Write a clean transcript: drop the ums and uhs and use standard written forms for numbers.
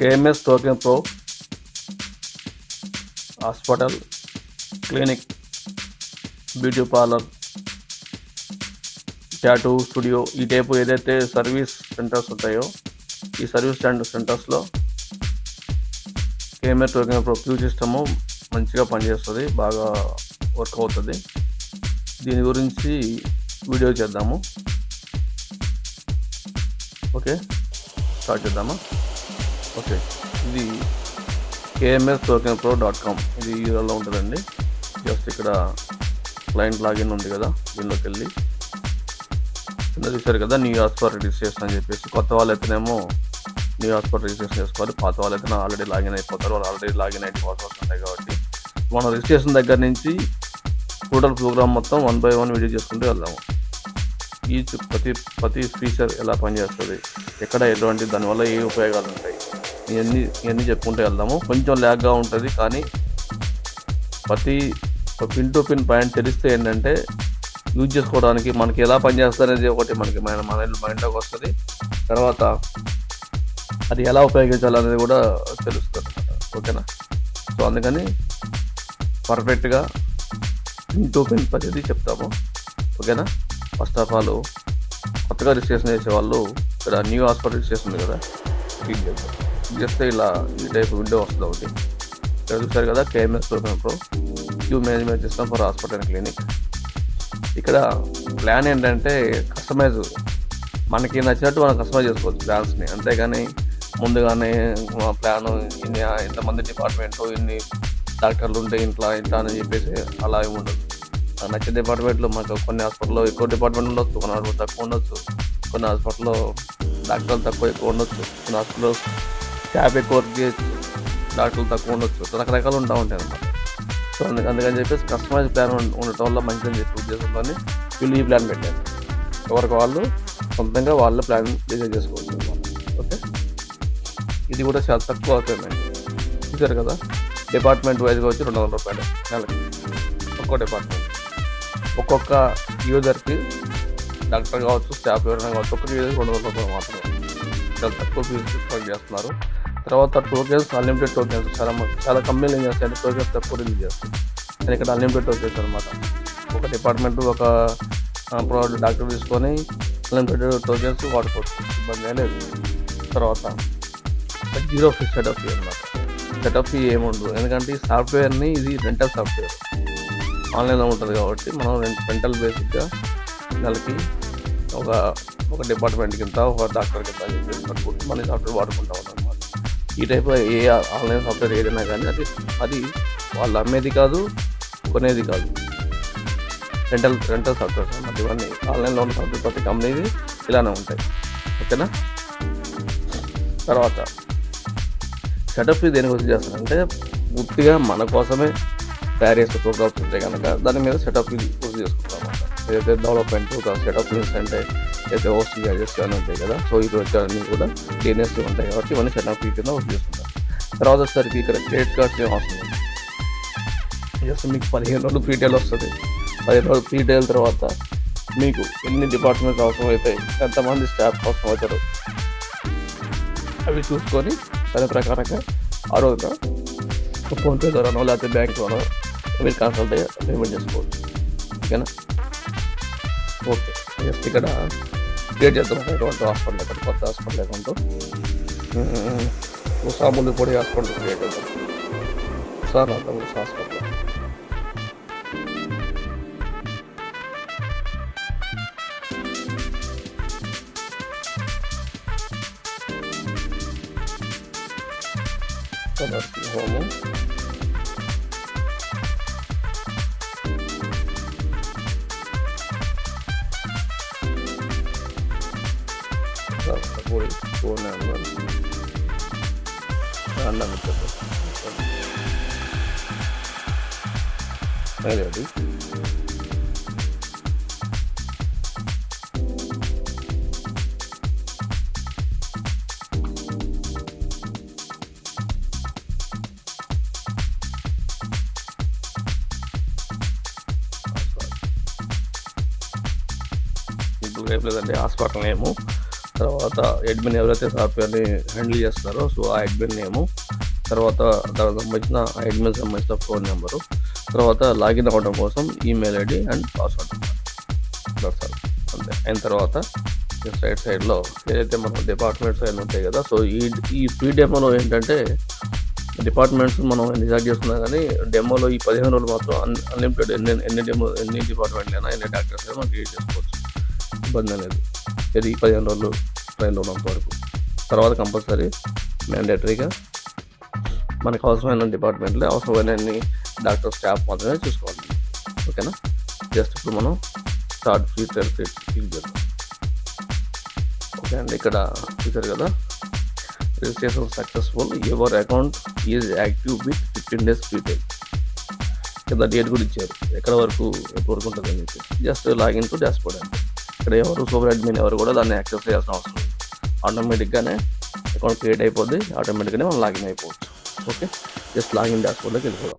KMS Token Pro hospital, clinic, beauty parlour, tattoo studio ఈ type ఏదైతే service centres ఉంటాయో ఈ సర్వీస్ సెంటర్స్లో KMS Token Pro queue system మంచిగా పనిచేస్తుంది, బాగా వర్క్ అవుతుంది. దీని గురించి వీడియో చేద్దాము. ఓకే, స్టార్ట్ చేద్దామా? ఓకే, ఇది KMSTokenPro.com, ఇది యూఆర్ఎల్లో ఉంటుందండి. జస్ట్ ఇక్కడ క్లయింట్ లాగిన్ ఉంది కదా, దీనిలోకి వెళ్ళి కింద చూసారు కదా న్యూ హాస్పిటల్ రిజిస్ట్రేషన్ అని చెప్పేసి. కొత్త వాళ్ళు అయితేనేమో న్యూ హాస్పిటల్ రిజిస్ట్రేషన్ చేసుకోవాలి, పాత వాళ్ళు అయితే ఆల్రెడీ లాగిన్ అయిపోతారు. వాళ్ళు ఆల్రెడీ లాగిన్ అయితే పాస్వర్డ్స్ ఉంటాయి కాబట్టి మనం రిజిస్ట్రేషన్ దగ్గర నుంచి టోటల్ ప్రోగ్రామ్ మొత్తం 1 by 1 వీడియో చేసుకుంటూ వెళ్దాము. ఈచ్ ప్రతి ఫీచర్ ఎలా పనిచేస్తుంది, ఎక్కడ ఎటువంటి దానివల్ల ఏ ఉపయోగాలు ఉంటాయి, ఇవన్నీ చెప్పుకుంటూ వెళ్దాము. కొంచెం ల్యాగ్గా ఉంటుంది, కానీ ప్రతి పిన్ టు పిన్ పాయింట్ తెలిస్తే ఏంటంటే యూజ్ చేసుకోవడానికి మనకి ఎలా పనిచేస్తుంది అనేది ఒకటి మనకి మైండ్లోకి వస్తుంది. తర్వాత అది ఎలా ఉపయోగించాలనేది కూడా తెలుస్తుంది. ఓకేనా? సో అందుకని పర్ఫెక్ట్గా పిన్ టు పిన్ ప్రతిదీ చెప్తాము. ఓకేనా? ఫస్ట్ ఆఫ్ ఆల్ కొత్తగా రిజిస్ట్రేషన్ చేసేవాళ్ళు ఇక్కడ న్యూ హాస్పిటల్ రిజిస్ట్రేషన్ ఉంది కదా, క్లిక్ చేద్దాం. చేస్తే ఇలా ఈ టైప్ విండో వస్తుంది ఒకటి. ఇక్కడ చూసారు కదా KMS Token Pro queue management system for hospital and clinic. ఇక్కడ ప్లాన్ ఏంటంటే కస్టమైజ్, మనకి నచ్చినట్టు మనం కస్టమైజ్ చేసుకోవచ్చు ప్లాన్స్ని. అంతేగాని ముందుగానే ప్లాన్ ఇంతమంది డిపార్ట్మెంటు, ఇన్ని డాక్టర్లు ఉంటే ఇంట్లో అని చెప్పేసి అలా ఏమి ఉండదు. నచ్చే డిపార్ట్మెంట్లో మనకు కొన్ని హాస్పిటల్లో ఎక్కువ డిపార్ట్మెంట్ ఉండొచ్చు, కొన్ని హాస్పిటల్ తక్కువ ఉండొచ్చు, కొన్ని హాస్పిటల్లో డాక్టర్లు ఎక్కువ ఉండొచ్చు, కొన్ని హాస్పిటల్లో స్టాఫ్ ఎక్కువ వర్క్ చేయొచ్చు, డాక్టర్లు తక్కువ ఉండొచ్చు, రకరకాలు ఉంటాయి అన్నమాట. సో అందుకని చెప్పేసి కస్టమైజ్ ప్లాన్ ఉండటం వల్ల మంచిదని చెప్పి ఉద్దేశంతో వీళ్ళు ఈ ప్లాన్ పెట్టారు. ఎవరికి వాళ్ళు సొంతంగా వాళ్ళ ప్లాన్ డిజైన్ చేసుకోవచ్చు అన్నమాట. ఓకే, ఇది కూడా చాలా తక్కువ అవుతుందండి. చూసారు కదా, డిపార్ట్మెంట్ వైజ్గా వచ్చి 200 రూపాయలు నెలకి ఒక్కో డిపార్ట్మెంట్. ఒక్కొక్క యూజర్కి డాక్టర్ కావచ్చు, స్టాఫ్ ఎవరైనా కావచ్చు, ఒక్కొక్క యూజర్కి 200 రూపాయలు మాత్రమే. చాలా తక్కువ ఫీజు డిస్కౌంట్ చేస్తున్నారు. తర్వాత టోకెన్స్, అన్లిమిటెడ్ టోకెన్స్. చాలా కంపెనీలు ఏం చేస్తాయంటే టోకెన్స్ తక్కువ రిలీజ్ చేస్తాయి, కానీ ఇక్కడ అన్లిమిటెడ్ టోకెన్స్ అనమాట. ఒక డిపార్ట్మెంట్ ఒక డాక్టర్ తీసుకొని అన్లిమిటెడ్ టోకెన్స్ వాడుకోవచ్చు, ఇబ్బంది లేదు. తర్వాత 0 ఫీజ్ సెటప్ ఫీ అనమాట. సెటప్ ఫీ ఏముండదు, ఎందుకంటే ఈ సాఫ్ట్వేర్ని ఇది రెంటల్ సాఫ్ట్వేర్, ఆన్లైన్లో ఉంటుంది కాబట్టి మనం రెంటల్ బేసిక్గా నెలకి ఒక డిపార్ట్మెంట్కి ఇంత, ఒక డాక్టర్కి ఇంత చెప్పేసి కట్టుకుంటూ మన సాఫ్ట్వేర్ వాడుకుంటా ఉంటాం అనమాట. ఈ టైప్ ఏ ఆన్లైన్ సాఫ్ట్వేర్ ఏదైనా కానీ అది వాళ్ళు అమ్మేది కాదు, కొనేది కాదు, రెంటల్ సాఫ్ట్వేర్స్ అన్నమాట. ఇవన్నీ ఆన్లైన్లో ఉన్న సాఫ్ట్వేర్ ప్రతి కంపెనీది ఇలానే ఉంటాయి. ఓకేనా? తర్వాత సెటప్ ఫీ దేనికి వచ్చి చేస్తారంటే పూర్తిగా మన కోసమే తయారు చేసే ప్రోగ్రామ్స్ ఉంటాయి కనుక దాని మీద సెటప్ ఫీ యూజ్ చేసుకుంటాం అన్నమాట. ఏదైతే డెవలప్మెంట్ సెటప్ ఫీస్ అంటే అయితే హోస్టింగ్ చార్జెస్ అని ఉంటాయి కదా, సో ఈ అన్నీ కూడా DNS ఉంటాయి కాబట్టి ఇవన్నీ సెటప్ ఫీ కింద యూజ్ చేసుకుంటాం. తర్వాత వచ్చేసరికి ఇక్కడ క్రెడిట్ కార్డ్స్ ఏం అవసరం లేదు. జస్ట్ మీకు 15 రోజులు ఫ్రీ ట్రయల్ వస్తుంది. 15 రోజులు ఫ్రీ ట్రయల్ తర్వాత మీకు ఎన్ని డిపార్ట్మెంట్స్ అవసరం అవుతాయి, ఎంతమంది స్టాఫ్ అవసరం అవుతారు అవి చూసుకొని దాని ప్రకారంగా ఆ రోజున ఫోన్పే ద్వారానో లేకపోతే బ్యాంక్లోనో మీరు కన్సల్ట్ పేమెంట్ చేసుకోవచ్చు. ఓకేనా? ఓకే, జస్ట్ ఇక్కడ క్రియేట్ చేద్దాం అకౌంట్, హాస్పిటల్ అకౌంట్, కొత్త హాస్పిటల్ అకౌంట్, ఉసాములు పొడి హాస్పిటల్ క్రియేట్ చేద్దాం. సార్ అంత హాస్పిటల్ హోము, ఫోన్ నెంబర్ అది సింపుల్గా అయిపోలేదండి. హాస్పిటల్ నేము తర్వాత అడ్మిన్ ఎవరైతే సాఫ్ట్వేర్ని హ్యాండిల్ చేస్తున్నారో సో ఆ అడ్మిన్ నేము, తర్వాత దానికి సంబంధించిన అడ్మిన్ సంబంధించిన ఫోన్ నెంబరు, తర్వాత లాగిన్ అవ్వడం కోసం email ID and password number. అంతే. అయిన తర్వాత సైడ్లో ఏదైతే మనం డిపార్ట్మెంట్స్ అన్నీ ఉంటాయి కదా, సో ఈ ఫ్రీ డెమోలో ఏంటంటే డిపార్ట్మెంట్స్ మనం ఎన్ని స్టార్ట్ చేస్తున్నా కానీ డెమోలో ఈ 15 రోజులు మాత్రం అన్లిమిటెడ్ ఎన్ని డిపార్ట్మెంట్లు అయినా ఎన్ని డాక్టర్స్ అయినా మనం క్రియేట్ చేసుకోవచ్చు, ఇబ్బంది అనేది. ఇది 15 రోజులు ట్రైన్లో ఉన్నంత వరకు. తర్వాత కంపల్సరీ మ్యాండేటరీగా మనకు అవసరమైన డిపార్ట్మెంట్లో అవసరమైన డాక్టర్ స్టాఫ్ మాత్రమే చూసుకోవాలి. ఓకేనా. జస్ట్ ఇప్పుడు మనం స్టార్ట్ ఫ్రీ ట్రయల్ క్లిక్ చేద్దాం. ఓకే అండి, ఇక్కడ చూసారు కదా, registration successful, your account is active with 15 days free trial. కింద డేట్ కూడా ఇచ్చారు, ఎప్పటి వరకు ఉంటుందని చెప్పి. జస్ట్ లాగిన్ టు డాష్బోర్డ్ అండి. ఇక్కడ ఎవరు సూపర్ అడ్మిన్ ఎవరు కూడా దాన్ని యాక్సెస్ చేయాల్సిన అవసరం లేదు. ఆటోమేటిక్గానే అకౌంట్ క్రియేట్ అయిపోద్ది, ఆటోమేటిక్గానే మనం లాగిన్ అయిపోవచ్చు. ఓకే, జస్ట్ లాగిన్ డాష్బోర్డ్లోకి వెళ్ళిపోదాం.